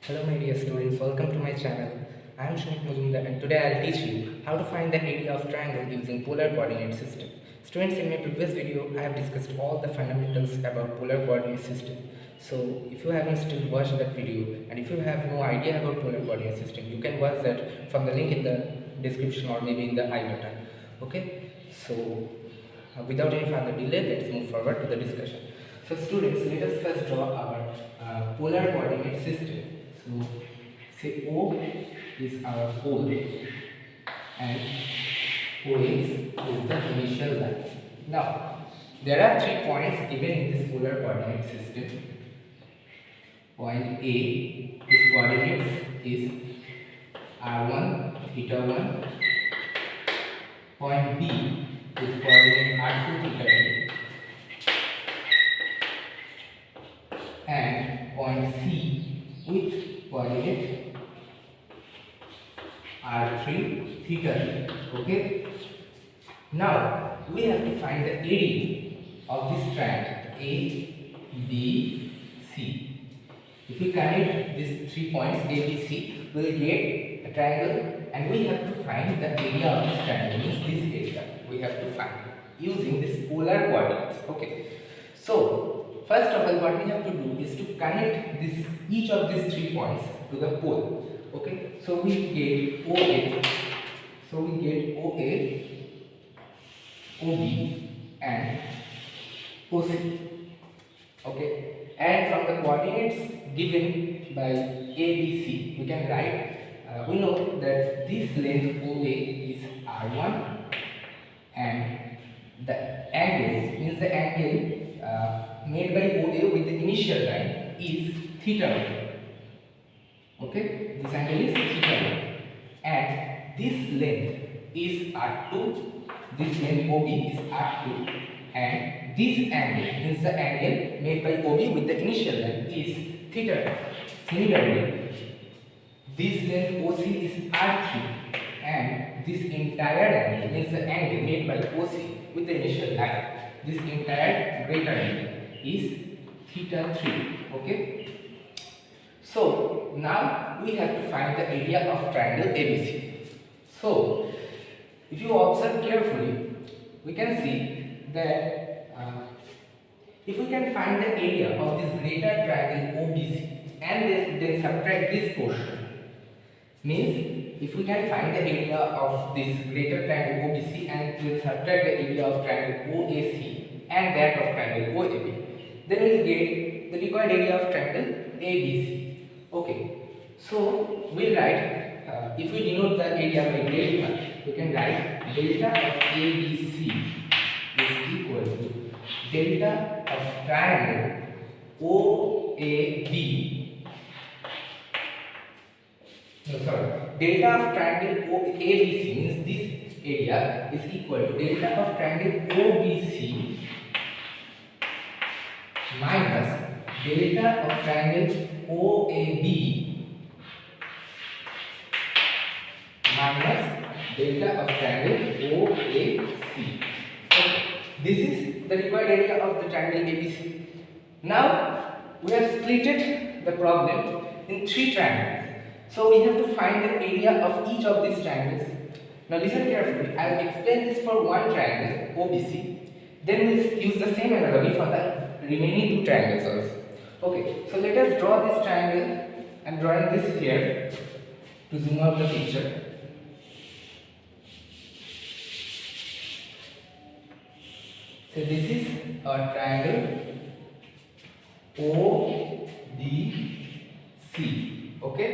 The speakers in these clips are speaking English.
Hello my dear students, welcome to my channel. I am Shunik Mujumdar and today I will teach you how to find the area of triangle using polar coordinate system. Students, in my previous video I have discussed all the fundamentals about polar coordinate system. So if you haven't still watched that video and if you have no idea about polar coordinate system, you can watch that from the link in the description or maybe in the I button. Okay, so without any further delay, let's move forward to the discussion. So students, let us first draw our polar coordinate system. So say O is our pole and OX is the initial line. Now there are 3 points given in this polar coordinate system. Point A, its coordinates is r1 theta 1. Point B, its coordinate r2 theta 2, and point C with coordinate r3 theta 2. Okay. Now we have to find the area of this triangle A, B, C. If we connect these 3 points A, B, C, we will get a triangle, and we have to find the area of this triangle. Means this area we have to find using this polar coordinates. Okay. So first of all, what we have to do is to connect each of these 3 points to the pole. Okay. So we get OA. So we get OA, OB, and OC. Okay. And from the coordinates given by ABC, we can write, we know that this length OA is R1 and the angle, means the angle made by OA with the initial line is theta 1. Okay, this angle is theta 1 and this length is R2, this length OB is R2, and this angle means the angle made by OB with the initial line is theta. Similarly, this length OC is R3 and this entire angle means the angle made by OC with the initial line, this entire greater angle is theta 3. Okay. So now we have to find the area of triangle ABC. So if you observe carefully, we can see that if we can find the area of this greater triangle OBC and then subtract this portion, means if we can find the area of this greater triangle OBC and then subtract the area of triangle OAC and that of triangle OAB, then we will get the required area of triangle ABC. Okay, so we'll write, if we denote the area by delta, we can write delta of ABC is equal to delta of triangle OAB. No, sorry. Delta of triangle ABC means this area is equal to delta of triangle OBC minus delta of triangle OAB minus delta of triangle OAC. Okay. This is the required area of the triangle ABC. Now we have splitted the problem in 3 triangles. So we have to find the area of each of these triangles. Now listen carefully. I will explain this for one triangle OBC. Then we will use the same analogy for the remaining 2 triangles also. Okay. So let us draw this triangle. I am drawing this here to zoom out the picture. So this is a triangle OBC. Okay.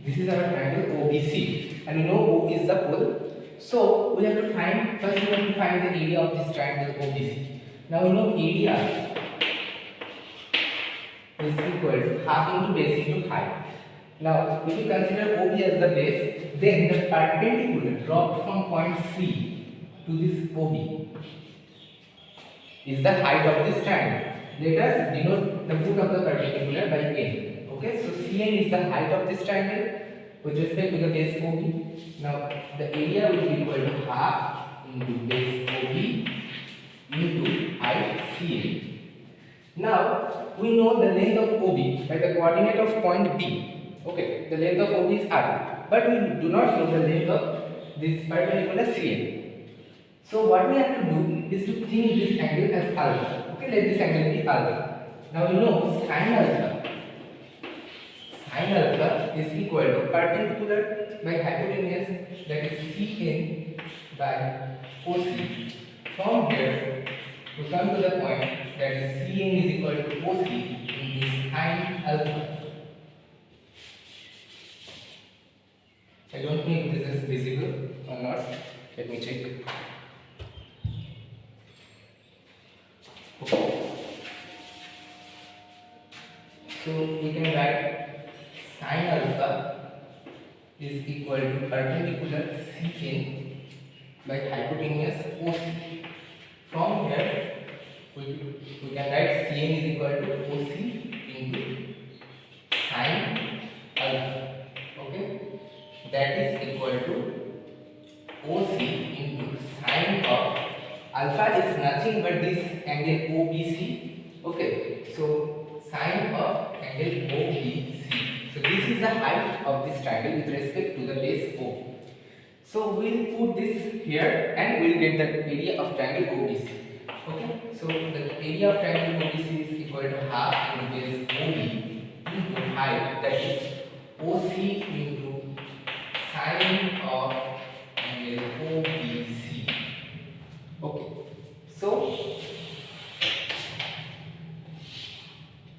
This is our triangle OBC, and we know O is the pole. So we have to find, first we have to find the area of this triangle OBC. Now we know area is equal to half into base into height. Now if you consider OB as the base, then the perpendicular dropped from point C to this OB is the height of this triangle. Let us denote the foot of the perpendicular by N. Okay, so Cn is the height of this triangle with respect to the base OB. Now the area will be equal to half into base OB into height CA. Now we know the length of OB by the coordinate of point B. Okay, the length of OB is R, but we do not know the length of this perpendicular CA. So what we have to do is to think this angle as alpha. Okay, let this angle be alpha. Now you know sin alpha. Sin alpha is equal to perpendicular by hypotenuse, that is Cn by OC. From here we come to the point that is Cn is equal to OC into sin alpha. I don't know if this is visible or not. Let me check. Okay. So we can write sin alpha is equal to perpendicular Cn by hypotenuse OC. From here we can write Cn is equal to OC into sin alpha. Okay, that is equal to OC into sin of alpha is nothing but this angle OBC. Okay, so sin of angle OBC. So this is the height of this triangle with respect to the base O. So we'll put this here and we'll get the area of triangle OBC. Okay, so the area of triangle OBC is equal to half into base OB into height, that is OC into sin of angle OBC. Okay, so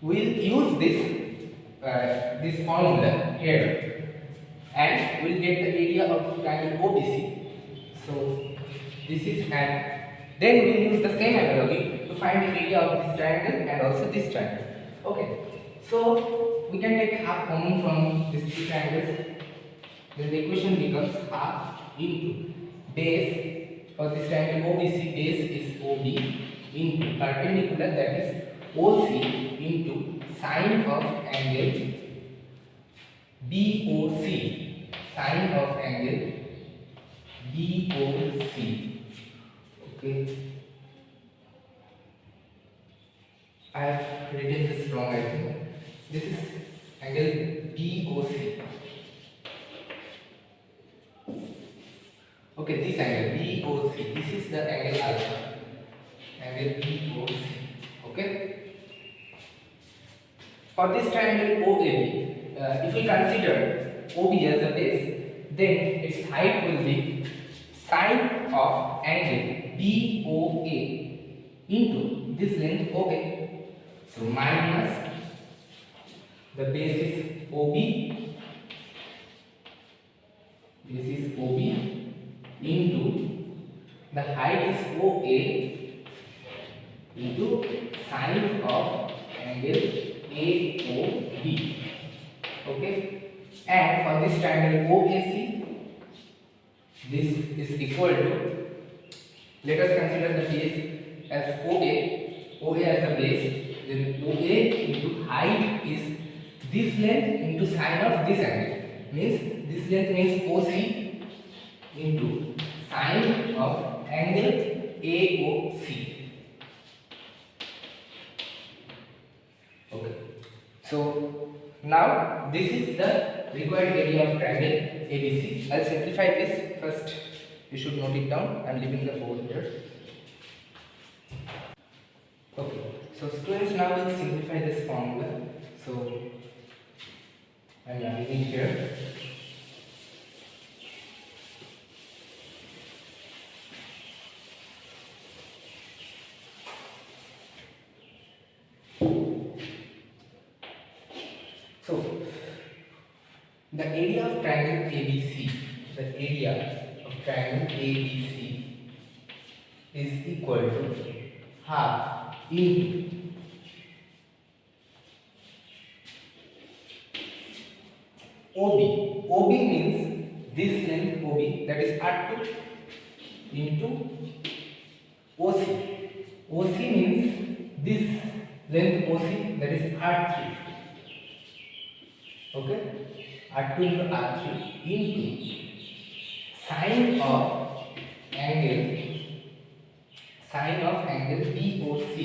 we'll use this formula here and we'll get the area of triangle OBC. So this is, and then we'll use the same analogy to find the area of this triangle and also this triangle. Okay, so we can take half common from these two triangles. Then the equation becomes half into base for this triangle OBC, base is OB into perpendicular, that is OC into sin of angle BOC, sin of angle BOC. Okay, I have written this wrong, I think. This is angle BOC. Okay, this angle BOC, this is the angle alpha, angle BOC. Okay, for this triangle OAB, if we consider OB as a base, then its height will be sin of angle BOA into this length OA. So minus the base is OB, this is OB into the height is OA into sin of angle AOB. Okay, and for this triangle OAC, this is equal to, let us consider the base as OA as a base, then OA into height is this length into sin of this angle, means this length means OC into sin of angle AOC. Okay, so now this is the required area of triangle ABC. I'll simplify this first. You should note it down. I'm leaving the board here. Okay, so students, now we'll simplify this formula. So I'm writing it here. So the area of triangle ABC, the area of triangle ABC is equal to half into OB. OB means this length OB, that is R2, into OC. OC means this length OC, that is R3. Okay, R2 into R3 into sin of angle sine of angle BOC.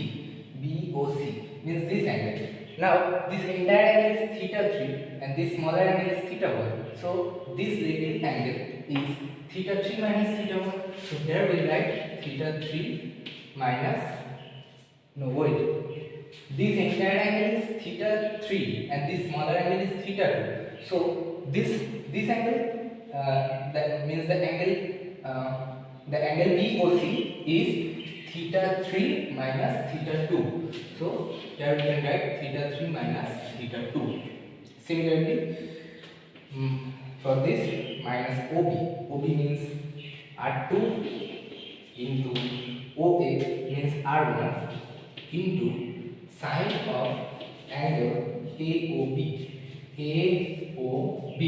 BOC means this angle. Now this entire angle is theta 3 and this smaller angle is theta 1. So this little angle is theta 3 minus theta 1. So here we write theta 3 minus, no wait, this entire angle is theta 3 and this smaller angle is theta 2. So this angle, that means the angle BOC is theta 3 minus theta 2. So here we can write theta 3 minus theta 2. Similarly, for this minus OB means R2 into OA means R1 into sine of angle AOB. AOB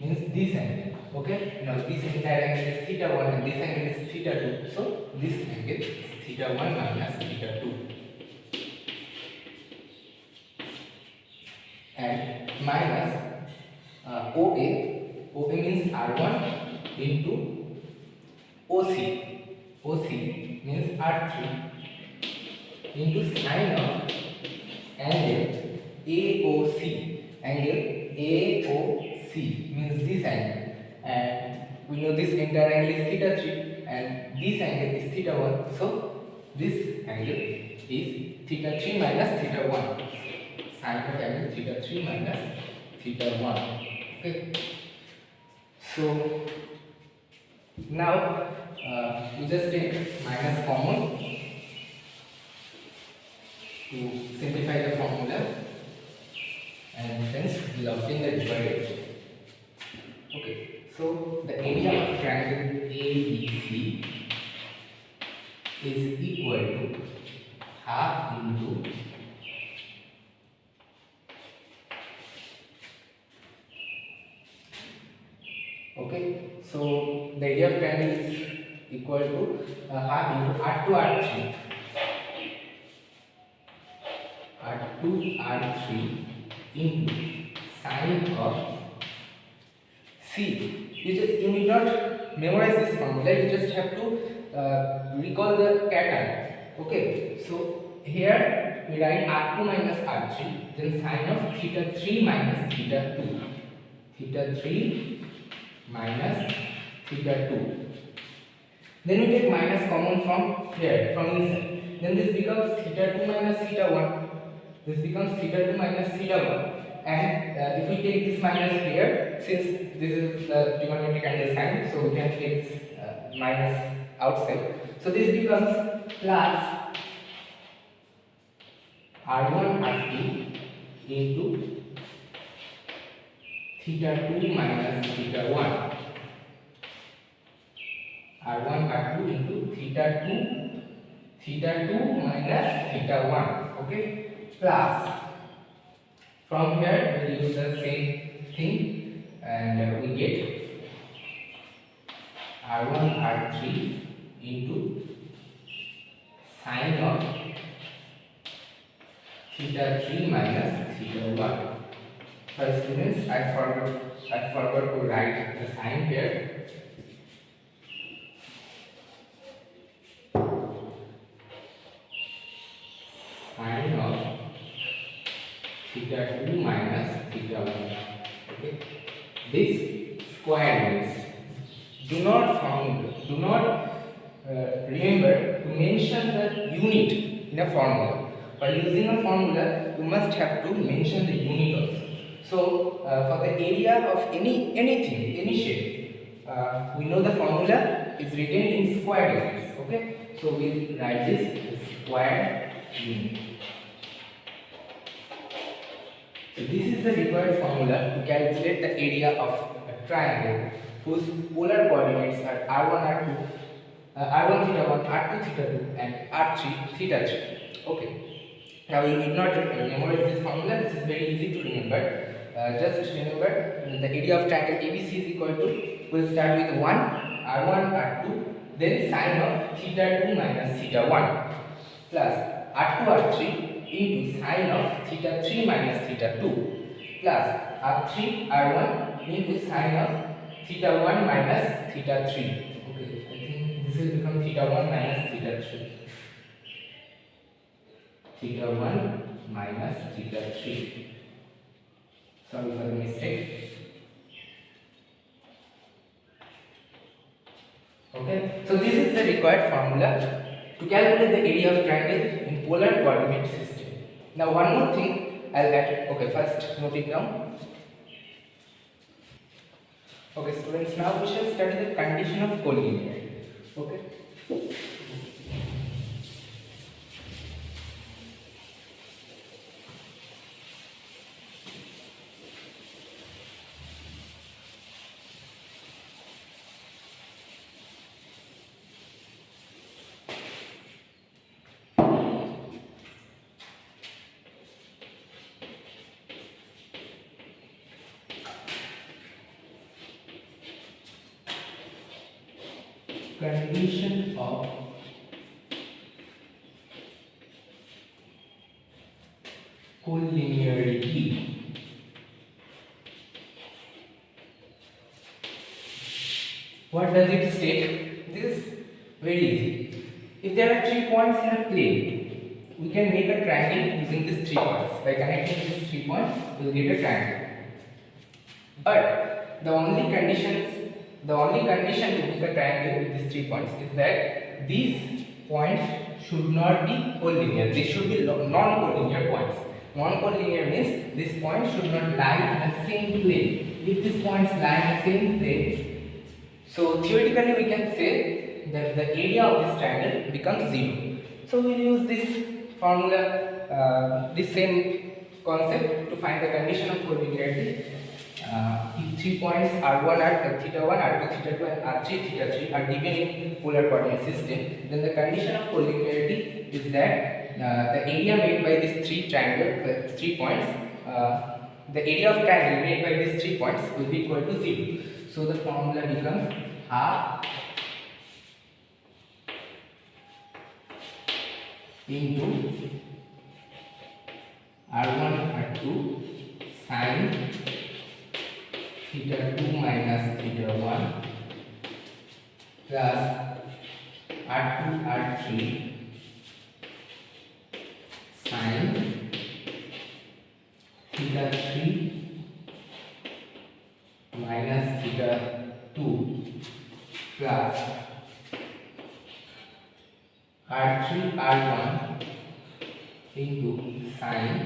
means this angle. Okay, now this entire angle is theta 1 and this angle is theta 2. So this angle is theta 1 minus theta 2. And minus OA means R1 into OC. OC means R3 into sine of angle AOC. Angle AOC means this angle, and we know this entire angle is theta 3 and this angle is theta 1. So this angle is theta 3 minus theta 1. Sine of angle theta 3 minus theta 1. Okay. So now we just take minus common to simplify the formula, and hence we will obtain the required. Okay, so the area of triangle ABC is equal to half into so the area of triangle is equal to half into R2 R3. R2 R3 into sine of C. You need not memorize this formula, you just have to recall the pattern. Okay, so here we write R2 minus R3, then sine of theta 3 minus theta 2. Theta 3 minus theta 2. Then we take minus common from here, from inside. Then this becomes theta 2 minus theta 1. This becomes theta 2 minus theta 1. And if we take this minus here, since this is the trigonometric angle sine, so we can take this minus outside. So this becomes plus R1 R2 into theta 2 minus theta 1. R1 R2 into theta 2 minus theta 1. Okay, plus from here we will use the same thing and we get R1 R3 into sine of theta 3 minus theta 1. So students, I forgot to write the sign here. Sine of theta 2 minus theta 1. Okay. This square means do not remember to mention the unit in a formula. While using a formula, you must have to mention the unit also. So for the area of anything, any shape, we know the formula is written in square units. Okay, so we write this square unit. So this is the required formula to calculate the area of a triangle whose polar coordinates are r1 r2, r1 theta 1, r2 theta 2, and r3 theta 3. Okay. Now you need not memorize this formula. This is very easy to remember. Just remember the area of triangle ABC is equal to, we'll start with 1, r1 r2, then sine of theta 2 minus theta 1 plus r2 r3 into sine of theta 3 minus theta 2 plus r3 r1 into sine of theta 1 minus theta 3. Okay, I think this will become theta 1 minus theta 3. theta 1 minus theta 3. Sorry for the mistake. Okay, so this is the required formula to calculate the area of triangle in polar coordinate system. Now one more thing I'll add. Okay, first note it down. Okay, students, now we shall study the condition of collinearity. Okay. Condition of collinearity. What does it state? This is very easy. If there are 3 points in a plane, we can make a triangle using these 3 points. By connecting these 3 points, we will get a triangle. But the only condition to make a triangle with these 3 points is that these points should not be collinear. They should be non-collinear points. Non-collinear means these points should not lie in the same plane. If these points lie in the same plane, so theoretically we can say that the area of this triangle becomes 0. So we will use this formula, this same concept to find the condition of collinearity. If 3 points R1 at theta 1, R2 theta 2 and R3 theta 3 are given in polar coordinate system, then the condition of collinearity is that the area made by these 3 points, the area of triangle made by these 3 points will be equal to 0. So the formula becomes half into R1 R2 sine theta 2 minus theta 1 plus R2 R3 sine theta 3 minus theta 2 plus R3 R1 into sine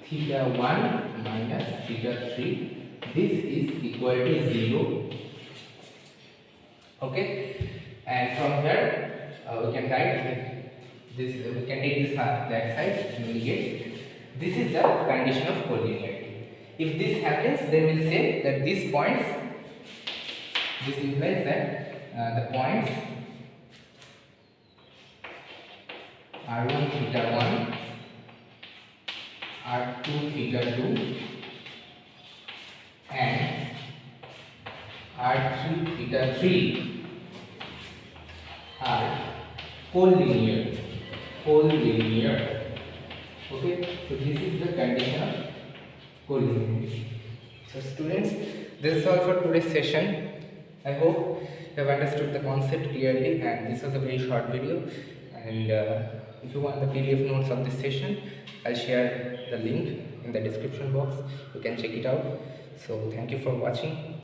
theta 1 minus theta 3. This is equal to 0. Okay, and from here we can write this. We can take this that side and we get this is the condition of collinearity. If this happens, then we'll say that these points. This implies that the points R1 theta 1, R2 theta 2 and R3 theta 3 are collinear. Okay, so this is the condition of collinearity. So students, this is all for today's session. I hope you have understood the concept clearly, and this was a very short video. And if you want the PDF notes of this session, I'll share the link in the description box. You can check it out. So thank you for watching.